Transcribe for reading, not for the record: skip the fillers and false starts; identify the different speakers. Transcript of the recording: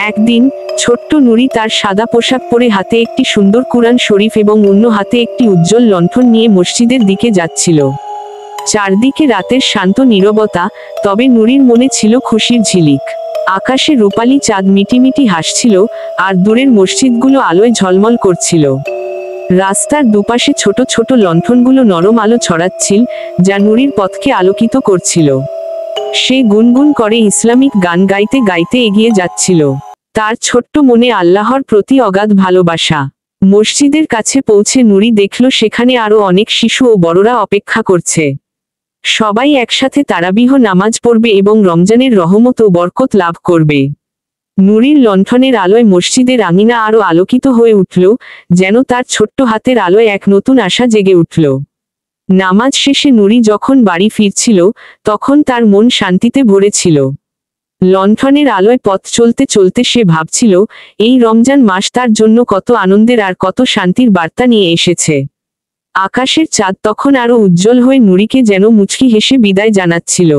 Speaker 1: একদিন ছোট্ট নুরি তার সাদা পোশাক পরে হাতে একটি সুন্দর কুরআন শরীফ এবং অন্য হাতে একটি উজ্জ্বল লণ্ঠন নিয়ে মসজিদের দিকে যাচ্ছিল। চারদিকে রাতের শান্ত নীরবতা, তবে নুরির মনে ছিল খুশির ঝিলিক। আকাশে রূপালী চাঁদ মিটিমিটি হাসছিল, আর দূরের মসজিদগুলো আলোয় ঝলমল করছিল। রাস্তার দুপাশে ছোট ছোট লণ্ঠনগুলো নরম আলো ছড়াচ্ছিল, যা নুরির পথকে আলোকিত করছিল। সে গুনগুন করে ইসলামিক গান গাইতে গাইতে এগিয়ে যাচ্ছিল। তার ছোট্ট মনে আল্লাহর প্রতি অগাধ ভালোবাসা। মসজিদের কাছে পৌঁছে নুরি দেখল সেখানে আরো অনেক শিশু ও বড়রা অপেক্ষা করছে। সবাই একসাথে তারাবিহ নামাজ পড়বে এবং রমজানের রহমত ও বরকত লাভ করবে। নুরির লণ্ঠনের আলোয় মসজিদের আঙিনা আরো আলোকিত হয়ে উঠল, যেন তার ছোট্ট হাতের আলোয় এক নতুন আশা জেগে উঠল। নামাজ শেষে নুরি যখন বাড়ি ফিরছিল, তখন তার মন শান্তিতে ভরেছিল। লণ্ঠনের আলোয় পথ চলতে চলতে সে ভাবছিল, এই রমজান মাস তার জন্য কত আনন্দের আর কত শান্তির বার্তা নিয়ে এসেছে। আকাশের চাঁদ তখন আরো উজ্জ্বল হয়ে নুরিকে যেন মুচকি হেসে বিদায় জানাচ্ছিল।